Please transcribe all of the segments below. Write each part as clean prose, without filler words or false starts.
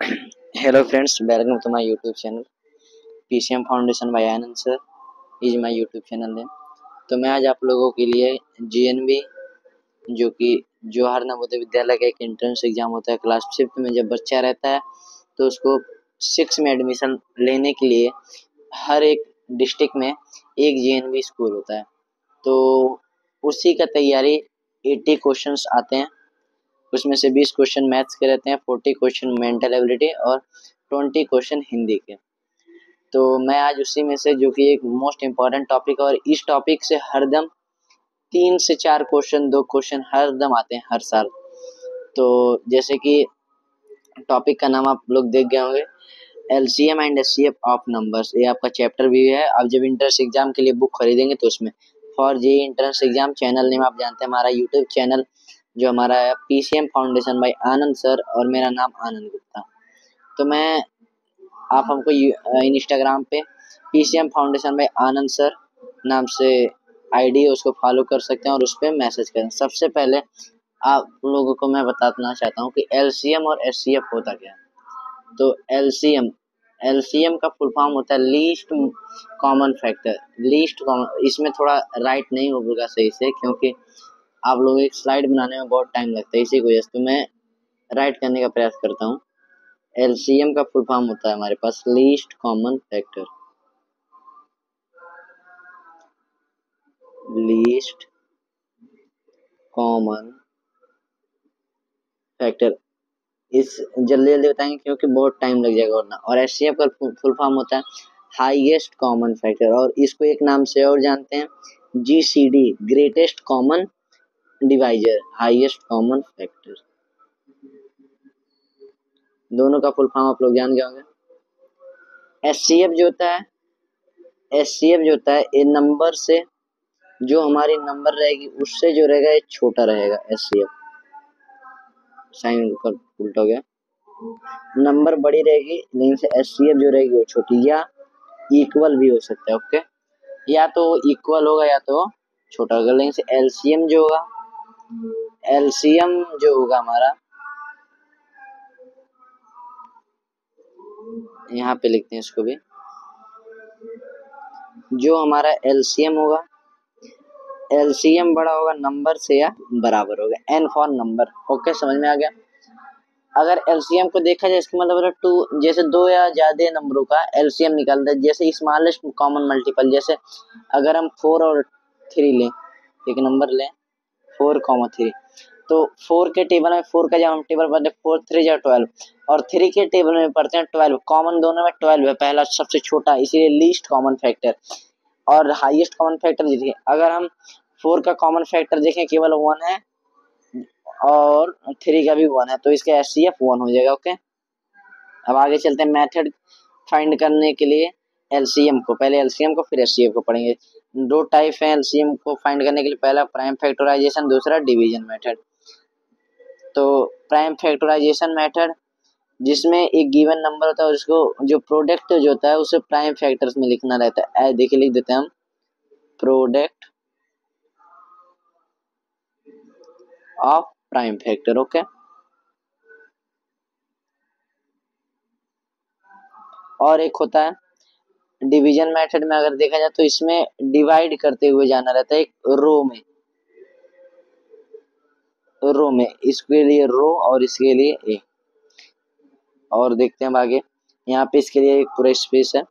Hello friends, welcome to my YouTube channel. PCM foundation by Anand sir is my YouTube channel name. तो मैं आज आप लोगों के लिए जीएनबी जो कि जवाहर नवोदय विद्यालय का एक एंट्रेंस एग्जाम होता है क्लास 5th में। जब बच्चा रहता है तो उसको 6 में एडमिशन लेने के लिए हर एक डिस्ट्रिक्ट में एक जीएनबी स्कूल होता है। तो उसी का तैयारी 80 क्वेश्चंस आते हैं। उसमें से 20 क्वेश्चन मैथ्स के रहते हैं, 40 क्वेश्चन मेंटल एबिलिटी और 20 क्वेश्चन हिंदी के। तो मैं आज उसी में से जो कि एक मोस्ट इम्पॉर्टेंट टॉपिक है और इस टॉपिक से हरदम 3 से 4 क्वेश्चन 2 क्वेश्चन हरदम आते हैं हर साल। तो जैसे कि टॉपिक का नाम आप लोग देख गए होंगे, LCM and HCF of numbers. ये आपका चैप्टर भी है। आप जब इंट्रेंस एग्जाम के लिए बुक खरीदेंगे तो उसमें for JEE entrance exam channel name आप जानते हैं, हमारा यूट्यूब चैनल जो हमारा है PCM foundation by Anand sir और मेरा नाम आनंद गुप्ता। तो मैं आप हमको इंस्टाग्राम पे PCM foundation by Anand sir नाम से आईडी है, उसको फॉलो कर सकते हैं और उस पर मैसेज करें। सबसे पहले आप लोगों को मैं बताना चाहता हूँ कि एलसीएम और एचसीएफ होता क्या है। तो एलसीएम एलसीएम का फुल फॉर्म होता है least common factor. Least common, इसमें थोड़ा राइट नहीं होगा सही से क्योंकि आप लोग एक स्लाइड बनाने में बहुत टाइम लगता है, इसी की वजह से तो मैं राइट करने का प्रयास करता हूँ। एलसीएम का फुल फॉर्म होता है हमारे पास least common factor. Least common factor, इस जल्दी जल्दी बताएंगे क्योंकि बहुत टाइम लग जाएगा वरना। और एचसीएफ का फुल फॉर्म होता है हाईएस्ट कॉमन फैक्टर, और इसको एक नाम से और जानते हैं GCD, greatest common divisor, highest common factor. दोनों का फुल फॉर्म आप लोग जान गए होंगे। एचसीएफ जो होता है ये नंबर से, जो हमारी नंबर रहेगी उससे जो रहेगा ये छोटा रहेगा। एचसीएफ साइन उल्टा हो गया, नंबर बड़ी रहेगी लेकिन से एचसीएफ जो रहेगी वो छोटी, या इक्वल भी हो सकता है। ओके, या तो इक्वल होगा या तो छोटा होगा। लेकिन से एलसीएम जो होगा हमारा, यहाँ पे लिखते हैं इसको भी, जो हमारा एलसीएम होगा, एलसीएम बड़ा होगा नंबर से या बराबर होगा, एन फॉर नंबर। ओके, समझ में आ गया। अगर एलसीएम को देखा जाए इसका मतलब है टू, जैसे दो या ज्यादा नंबरों का एलसीएम निकालता है। जैसे स्मॉलेस्ट कॉमन मल्टीपल, जैसे अगर हम 4 और 3 लें, एक नंबर लें 4, 3, तो 4 के टेबल में 4 का जब हम टेबल पढ़ते हैं 4 3 या 12, और 3 के टेबल में पढ़ते हैं 12। कॉमन दोनों में 12 है, पहला सबसे छोटा, इसीलिए लीस्ट कॉमन फैक्टर। और हाईएस्ट कॉमन फैक्टर देखिए, अगर हम 4 का कॉमन फैक्टर देखें केवल 1 है और 3 का भी 1 है, तो इसका एचसीएफ 1 हो जाएगा। ओके, अब आगे चलते हैं मेथड फाइंड करने के लिए एलसीएम को। पहले एलसीएम को फिर एचसीएफ को पढ़ेंगे। दो टाइप है एलसीएम को फाइंड करने के लिए, पहला प्राइम फैक्टराइजेशन, दूसरा डिवीजन मेथड। तो प्राइम फैक्टराइजेशन मेथड, जिसमें एक गिवन नंबर होता है और उसको जो प्रोडक्ट जो होता है उसे प्राइम फैक्टर्स में लिखना रहता है। देखिए लिख देते हैं हम, product of prime factor. Okay, और एक होता है डिवीजन मेथड में। अगर देखा जाए तो इसमें डिवाइड करते हुए जाना रहता है एक रो में, इसके लिए रो और इसके लिए ए। और देखते हैं हम आगे, यहाँ पे इसके लिए एक पूरा स्पेस है।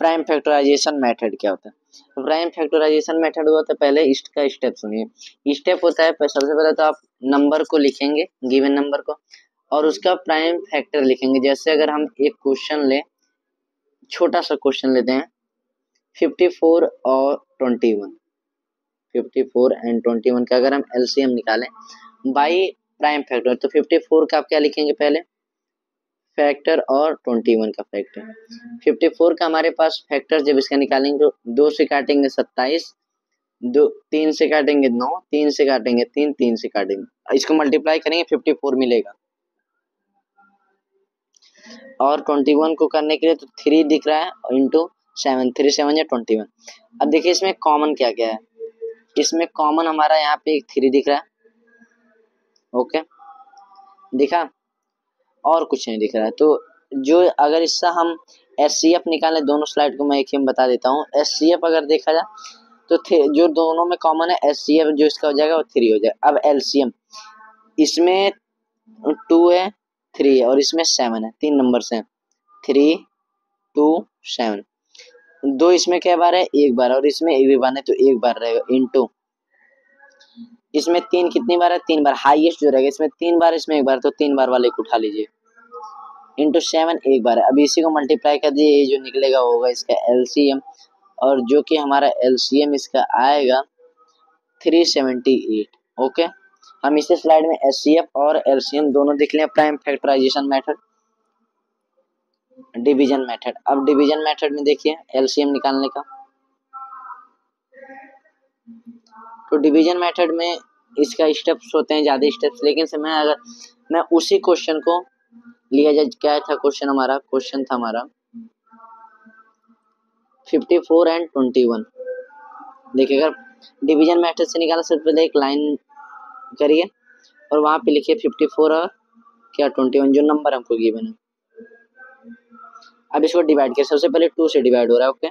प्राइम फैक्टराइजेशन मेथड क्या होता है? प्राइम फैक्टराइजेशन मेथड होता है, पहले इसका स्टेप सुनिए। स्टेप होता है सबसे पहले तो आप नंबर को लिखेंगे, गिवन नंबर को, और उसका प्राइम फैक्टर लिखेंगे। जैसे अगर हम एक क्वेश्चन लें, छोटा सा क्वेश्चन लेते हैं, 54 और 21, 54 एंड 21 का अगर हम एलसीएम निकालें बाई प्राइम फैक्टर, तो 54 का आप क्या लिखेंगे पहले, फैक्टर, और 21 का फैक्टर। 54 का हमारे पास फैक्टर जब इसका निकालेंगे तो 2 से काटेंगे 27, 3 से काटेंगे 9, 3 से काटेंगे 3, 3 से काटेंगे, इसको मल्टीप्लाई करेंगे 54 मिलेगा। और 21 को करने के लिए तो 3 दिख रहा है इंटू 7, 3 7 या 21। अब देखिए इसमें कॉमन क्या क्या है। इसमें कॉमन हमारा यहाँ पे एक 3 दिख रहा है, ओके, दिखा, और कुछ नहीं दिख रहा है। तो जो अगर इससे हम एचसीएफ निकालें, दोनों स्लाइड को मैं एक ही में बता देता हूँ। एचसीएफ अगर देखा जाए तो जो दोनों में कॉमन है एचसीएफ, जो इसका हो जाएगा वो 3 हो जाएगा। अब एलसीएम, इसमें 2 है, 3 है और इसमें 7 है, 3 नंबर से 3 2 7। 2 इसमें क्या बार है, एक बार, और इसमें एक भी बार है तो एक बार रहेगा, इनटू इसमें 3 कितनी बार है, 3 बार, हाईएस्ट जो रहेगा इसमें 3 बार, इसमें एक बार, तो 3 बार वाले को उठा लीजिए, इंटू 7 एक बार है। अब इसी को मल्टीप्लाई कर दिए, ये जो निकलेगा होगा इसका एलसीएम, और जो कि हमारा एलसीएम इसका आएगा 378। ओके, हम इसी स्लाइड में एचसीएफ और एलसीएम दोनों देख लें। Prime factorization method, division method. अब डिवीजन मेथड में देखिए एलसीएम निकालने का, तो डिवीजन मेथड में इसका स्टेप्स होते हैं ज्यादा स्टेप्स, लेकिन समय अगर मैं उसी क्वेश्चन को लिया जाए, क्या था क्वेश्चन हमारा, क्वेश्चन था हमारा 54 एंड 21। देखिए अगर डिवीजन मेथड से निकालना, सबसे पहले एक लाइन करिए और वहां पे लिखिए 54 और क्या 21, जो नंबर हमको गिवन है। अब इसको डिवाइड किया, सबसे पहले 2 से डिवाइड हो रहा है, ओके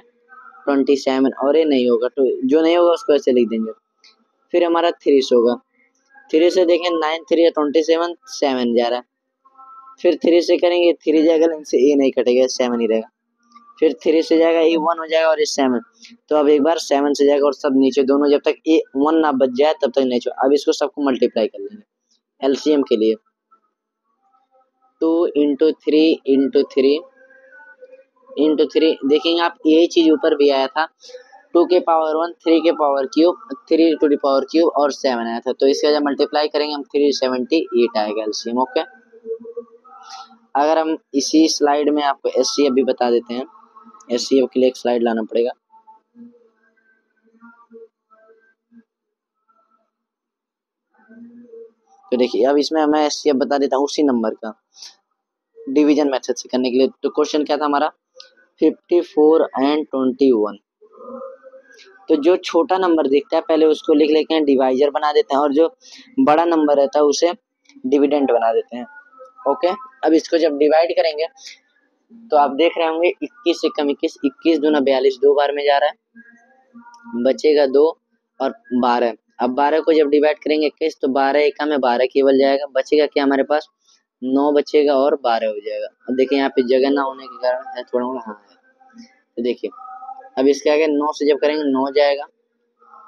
27, और ये नहीं होगा, तो जो नहीं होगा उसको ऐसे लिख देंगे। फिर हमारा 3 से होगा, 3 से देखें 9 3 27, 7 जा रहा है। फिर 3 से करेंगे, 3 जाएगा, इनसे ए नहीं कटेगा, 7 ही रहेगा। फिर 3 से जाएगा, ए 1 हो जाएगा और ये 7, तो अब एक बार 7 से जाएगा और सब नीचे, दोनों जब तक ए 1 ना बच जाए तब तक नीचे। अब इसको सबको मल्टीप्लाई कर लेंगे एलसीएम के लिए, 2 इंटू 3 इंटू 3 इंटू 3, देखेंगे आप यही चीज ऊपर भी आया था, 2 के पावर 1, 3 के power cube, 3 to the power cube और 7 आया था, तो इसका जब मल्टीप्लाई करेंगे हम 378 आएगा एलसीएम। ओके, अगर हम इसी स्लाइड में आपको एचसीएफ भी बता देते हैं, एचसीएफ के लिए एक स्लाइड लाना पड़ेगा। तो देखिए अब इसमें मैं एचसीएफ बता देता हूँ उसी नंबर का, डिवीजन मेथड से करने के लिए। तो क्वेश्चन क्या था हमारा, 54 एंड 21। तो जो छोटा नंबर दिखता है पहले उसको लिख लेते हैं, डिवाइजर बना देते हैं, और जो बड़ा नंबर रहता है उसे डिविडेंड बना देते हैं। ओके, अब इसको जब डिवाइड करेंगे तो आप देख रहे होंगे 21 से कम 21, 21 दूना 42, 2 बार में जा रहा है, बचेगा 2 और 12। अब 12 को जब डिवाइड करेंगे 21, तो 12 एक में 12 केवल जाएगा, बचेगा क्या हमारे पास 9 बचेगा और 12 हो जाएगा। अब देखिए यहाँ पे जगह ना होने के कारण थोड़ा हाँ है, तो देखिए अब इसके आगे 9 से जब करेंगे 9 जाएगा,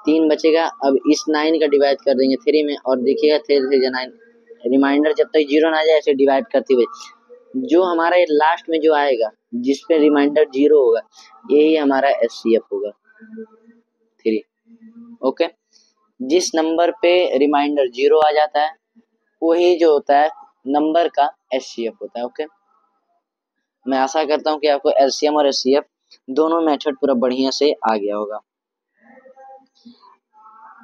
3 बचेगा। अब इस 9 का डिवाइड कर देंगे 3 में, और देखिएगा 3 से 9, रिमाइंडर जब तक 0 ना जाए ऐसे डिवाइड करते हुए, जो हमारा लास्ट में जो आएगा जिसपे रिमाइंडर 0 होगा, यही हमारा एचसीएफ होगा 3। ओके, जिस नंबर पे रिमाइंडर 0 आ जाता है वही जो होता है नंबर का एचसीएफ होता है। ओके, मैं आशा करता हूँ कि आपको एलसीएम और एचसीएफ दोनों मेथड पूरा बढ़िया से आ गया होगा।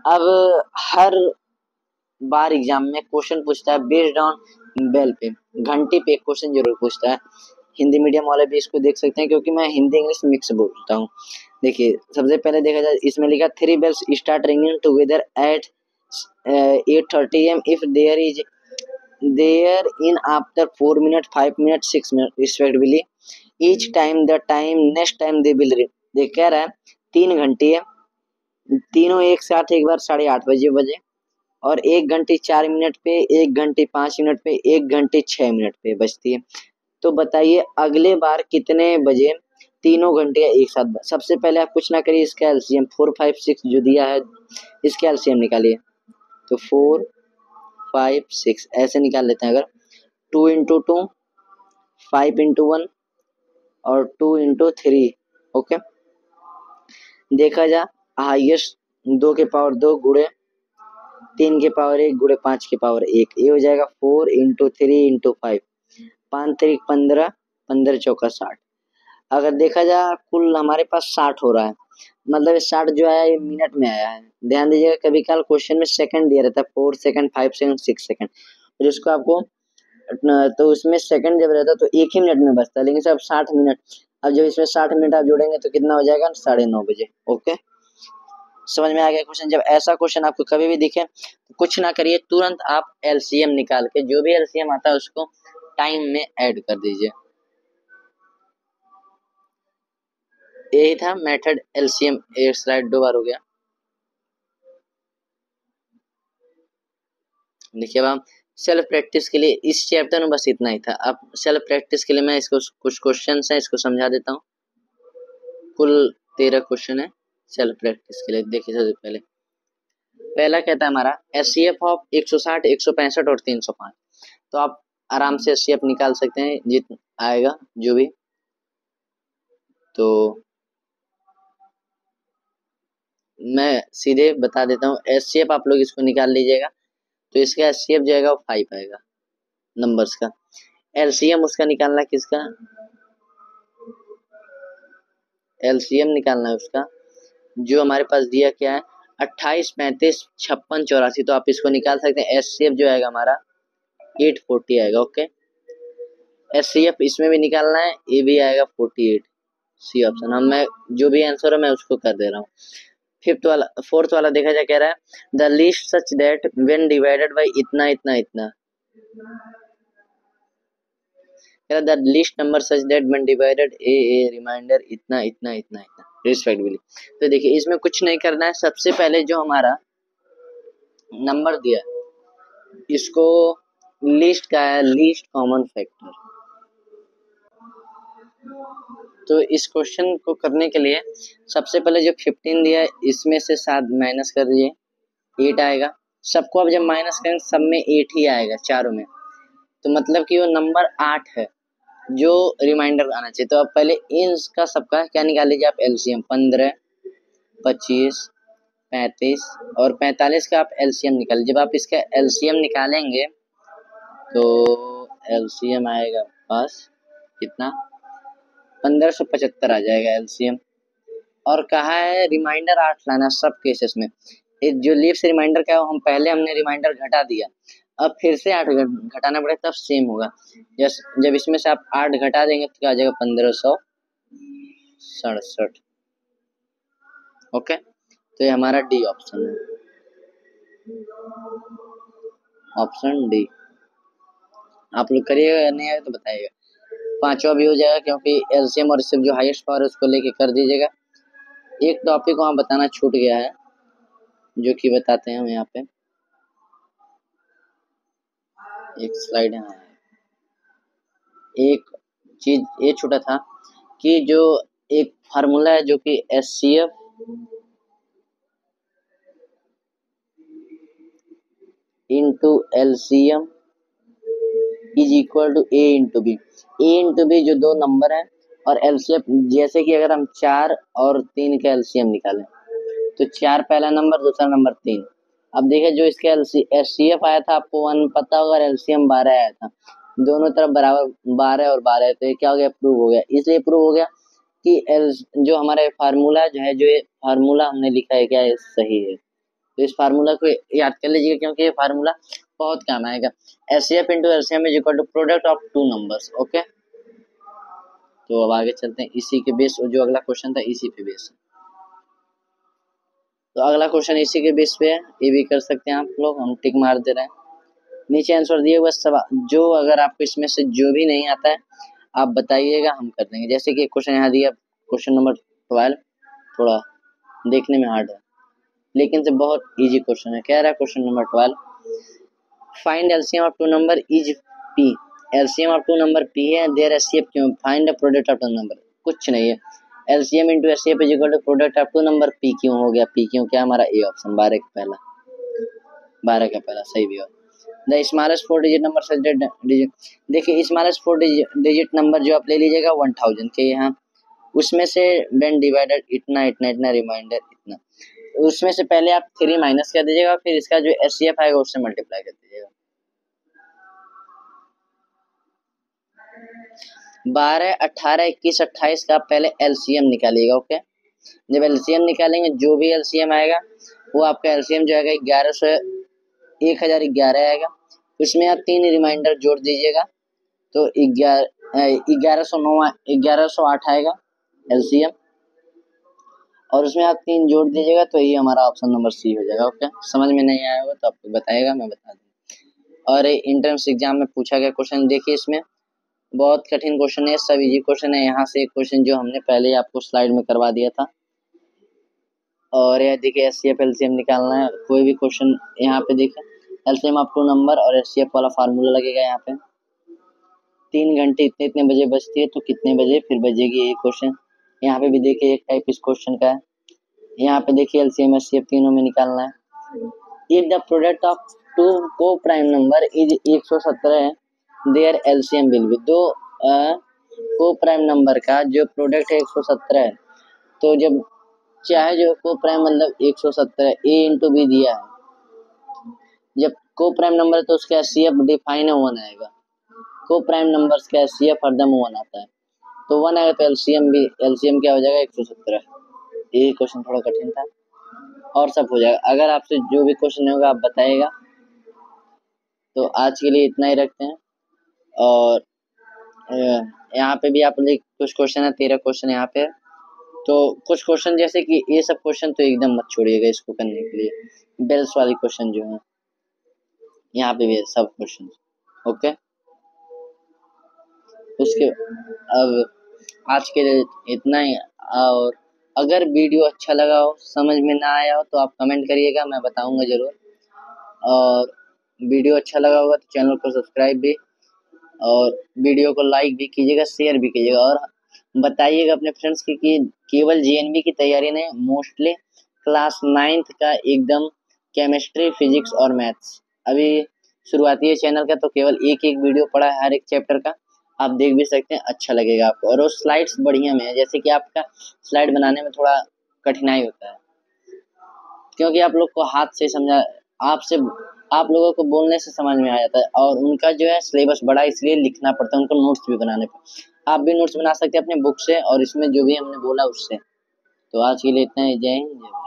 अब हर बार एग्जाम में क्वेश्चन पूछता है बेस्ड ऑन बेल पे, घंटी पे एक क्वेश्चन जरूर पूछता है। हिंदी मीडियम वाले भी इसको देख सकते हैं, क्योंकि मैं हिंदी इंग्लिश मिक्स बोलता हूँ। देखिए सबसे पहले देखा जाए, इसमें लिखा 3 bells start ringing together at 8:30 AM if there is there in after 4 minutes 5 minutes 6 minutes respectively, each time the time next time they will ring. देख कह रहा है 3 घंटी है, तीनों एक साथ एक बार 8:30 बजे और 1 घंटे 4 मिनट पे, 1 घंटे 5 मिनट पे, 1 घंटे 6 मिनट पे बजती है। तो बताइए अगले बार कितने बजे तीनों घंटे एक साथ। सबसे पहले आप कुछ ना करिए, इसका एलसीएम 4 5 6 जो दिया है इसका एलसीएम निकालिए, तो 4 5 6 ऐसे निकाल लेते हैं। अगर 2 इंटू 2, 5 इंटू 1 और 2 इंटू 3। ओके, देखा जा हाइएस्ट 2 के पावर 2 गुड़े 3 के पावर 1 गुड़े 5 के पावर 1, ये हो जाएगा 4 इंटू 3 इंटू 5, 5 3 15, 15 चौका 60। अगर देखा जाए कुल हमारे पास 60 हो रहा है, मतलब 60 जो आया ये मिनट में आया है। ध्यान दीजिएगा कभी कल क्वेश्चन में सेकंड दिया रहता है, 4 सेकंड 5 सेकंड 6 सेकंड, जिसको आपको तो उसमें सेकंड जब रहता तो एक ही मिनट में बचता है, लेकिन सब 60 मिनट। अब जब इसमें 60 मिनट आप जोड़ेंगे तो कितना हो जाएगा 9:30 बजे। ओके, समझ में आ गया क्वेश्चन? जब ऐसा क्वेश्चन आपको कभी भी दिखे तो कुछ ना करिए, तुरंत आप एलसीएम निकाल के जो भी एलसीएम आता है उसको टाइम में ऐड कर दीजिए। यही था मेथड एलसीएम। एक स्लाइड 2 बार हो गया। देखिए अब हम सेल्फ प्रैक्टिस के लिए इस चैप्टर में बस इतना ही था। अब सेल्फ प्रैक्टिस के लिए मैं इसको कुछ क्वेश्चन है इसको समझा देता हूँ। कुल 13 क्वेश्चन है सेल्फ प्रैक्टिस के लिए। देखिए सबसे पहला कहता है हमारा एचसीएफ ऑफ 160, 165 और 305। तो आप आराम से एचसीएफ निकाल सकते हैं जितना आएगा जो भी। तो मैं सीधे बता देता हूँ, एचसीएफ आप लोग इसको निकाल लीजिएगा। तो इसका एचसीएफ जाएगा 5 आएगा नंबर्स का। एलसीएम उसका निकालना किसका, एलसीएम निकालना है उसका जो हमारे पास दिया क्या है 28, 35, 56, 84। तो आप इसको निकाल सकते हैं। एचसीएफ जो आएगा हमारा 840 आएगा। ओके, एचसीएफ इसमें भी निकालना है, ये भी आएगा 48, सी ऑप्शन। हम मैं जो भी आंसर है मैं उसको कर दे रहा हूँ। फोर्थ वाला देखा जाए, कह रहा है the list such that when divided by इतना इतना इतना, the list number such that when divided a remainder इतना इतना इतना इतना रिस्पेक्टिवली। तो देखिए इसमें कुछ नहीं करना है। सबसे पहले जो हमारा नंबर दिया इसको लिस्ट का है, लिस्ट कॉमन फैक्टर। तो इस क्वेश्चन को करने के लिए सबसे पहले जो 15 दिया है इसमें से 7 माइनस कर दीजिए, 8 आएगा। सबको अब जब माइनस करेंगे सब में 8 ही आएगा चारों में। तो मतलब कि वो नंबर 8 है जो रिमाइंडर आना चाहिए। तो अब पहले इन का सबका क्या निकाल लीजिए आप एलसीएम। 15, 25, 35 और 45 का आप एलसीएम निकाल। जब आप इसका एलसीएम निकालेंगे तो एलसीएम आएगा पास कितना 1575 आ जाएगा एलसीएम। और कहा है रिमाइंडर 8 लाना सब केसेस में। जो लीव्स रिमाइंडर का हम पहले हमने रिमाइंडर घटा दिया, अब फिर से 8 घटाना पड़ेगा तब सेम होगा। जब इसमें से आप 8 घटा देंगे तो क्या आ जाएगा 1567। ओके, तो ये हमारा डी ऑप्शन है, ऑप्शन डी। आप लोग करिएगा, नहीं आए तो बताइएगा। 5वां भी हो जाएगा क्योंकि एलसीएम और इससे जो हाईएस्ट पावर है उसको लेके कर दीजिएगा। एक टॉपिक वहाँ बताना छूट गया है जो कि बताते हैं हम यहाँ पे। एक स्लाइड है, एक चीज ये छूटा था कि जो एक फार्मूला है जो कि HCF into LCM is equal to A into B. A into B जो दो नंबर है और एलसीएफ, जैसे कि अगर हम 4 और 3 का एलसीएम निकालें तो 4 पहला नंबर, दूसरा नंबर 3। अब देखिए जो इसका एचसीएफ आया था आपको 1 पता होगा, एलसीएम 12 आया था। दोनों तरफ बराबर 12 और 12 है तो ये क्या हो गया प्रूव हो गया। इसलिए प्रूव हो गया कि जो हमारा फार्मूला जो है, जो ये फार्मूला हमने लिखा है क्या है सही है। तो इस फार्मूला को याद कर लीजिएगा क्योंकि ये फार्मूला बहुत काम आएगा। HCF into LCM is equal to product of 2 numbers. Okay, तो अब आगे चलते हैं। इसी के बेस जो अगला क्वेश्चन था इसी पे बेस है। तो अगला क्वेश्चन इसी के बेस पे है, ये भी कर सकते हैं आप लोग। हम टिक मार दे रहे हैं। नीचे आंसर दिए हुए सवाल जो अगर आपको इसमें से जो भी नहीं आता है आप बताइएगा, हम कर देंगे। जैसे कि क्वेश्चन यहाँ दिया क्वेश्चन नंबर 12, थोड़ा देखने में हार्ड है लेकिन से बहुत इजी क्वेश्चन है। कह रहा है question number 12, find LCM of 2 number is P. LCM of 2 number P है, their HCF Q, find the product of 2 number. कुछ नहीं है, LCM into HCF is equal to product of 2 number P Q हो गया। P क्यों क्या हमारा A option 12 का पहला, 12 का पहला सही भी हो। The smallest 4 digit number such that digit. देखिए स्मॉलेस्ट 4 डिजिट नंबर जो आप ले लीजिएगा 1000 के यहाँ, उसमें से व्हेन डिवाइडेड इतना इतना इतना रिमाइंडर इतना, उसमें से पहले आप 3 माइनस कर दीजिएगा, फिर इसका जो एचसीएफ आएगा उससे मल्टीप्लाई कर दीजिएगा। 12, 18, 21, 28 का पहले एलसीएम निकालिएगा। ओके, जब एलसीएम निकालेंगे जो भी एलसीएम आएगा वो आपका एलसीएम जो आएगा 1011 आएगा। उसमें आप 3 रिमाइंडर जोड़ दीजिएगा तो 1108 आएगा एलसीएम। और उसमें आप 3 जोड़ दीजिएगा तो ये हमारा ऑप्शन नंबर सी हो जाएगा। ओके, समझ में नहीं आया होगा तो आपको बताएगा, मैं बता दूँ। और एंट्रेंस एग्जाम में पूछा गया क्वेश्चन देखिए, इसमें बहुत कठिन क्वेश्चन है, सब इजी क्वेश्चन है। यहाँ से एक क्वेश्चन जो हमने पहले ही आपको स्लाइड में करवा दिया था। और यह देखिए एचसीएफ एलसीएम निकालना है, कोई भी क्वेश्चन यहाँ पे देखिए एलसीएम अप टू नंबर और एचसीएफ वाला फार्मूला लगेगा यहाँ पे। 3 घंटे इतने इतने बजे बजती है तो कितने बजे फिर बजेगी ये क्वेश्चन। यहाँ पे भी देखिए एक टाइप इस क्वेश्चन का है। यहाँ पे देखिए एलसीएम एचसीएफ तीनों में निकालना है। If the product of two coprime number is 117 है, देयर एलसीएम विल बी। दो को प्राइम नंबर का जो प्रोडक्ट है 117 है, तो जब चाहे जो को प्राइम मतलब 117 ए इंटू बी दिया है, जब को प्राइम नंबर है तो उसका एचसीएफ डिफाइन है 1 आएगा। को प्राइम नंबर्स का एचसीएफ हरदम 1 आता है, तो 1 आएगा तो एलसीएम क्या हो जाएगा 117। ये क्वेश्चन थोड़ा कठिन था और सब हो जाएगा। अगर आपसे जो भी क्वेश्चन होगा आप बताइएगा। तो आज के लिए इतना ही रखते हैं। और यहाँ पे भी आप लिख, कुछ क्वेश्चन है 13 क्वेश्चन यहाँ पे। तो कुछ क्वेश्चन जैसे कि ये सब क्वेश्चन तो एकदम मत छोड़िएगा इसको करने के लिए, बेल्स वाली क्वेश्चन जो है यहाँ पे भी है सब क्वेश्चन। ओके, उसके अब आज के लिए इतना ही। और अगर वीडियो अच्छा लगा हो, समझ में ना आया हो तो आप कमेंट करिएगा, मैं बताऊंगा जरूर। और वीडियो अच्छा लगा होगा तो चैनल को सब्सक्राइब भी और वीडियो को लाइक भी कीजिएगा, शेयर भी कीजिएगा और बताइएगा अपने फ्रेंड्स की कि केवल जीएनबी की तैयारी नहीं, मोस्टली क्लास 9th का एकदम केमिस्ट्री, फिजिक्स और मैथ्स अभी शुरुआती है चैनल का, तो केवल एक वीडियो पड़ा है हर एक चैप्टर का, आप देख भी सकते हैं, अच्छा लगेगा आपको। और वो स्लाइड्स बढ़िया में है, जैसे कि आपका स्लाइड बनाने में थोड़ा कठिनाई होता है क्योंकि आप लोग को हाथ से समझा, आप लोगों को बोलने से समझ में आ जाता है और उनका जो है सिलेबस बड़ा इसलिए लिखना पड़ता है उनको, नोट्स भी बनाने पर। आप भी नोट्स बना सकते हैं अपने बुक से और इसमें जो भी हमने बोला उससे। तो आज के लिए इतना ही, जय हिंद जय भारत।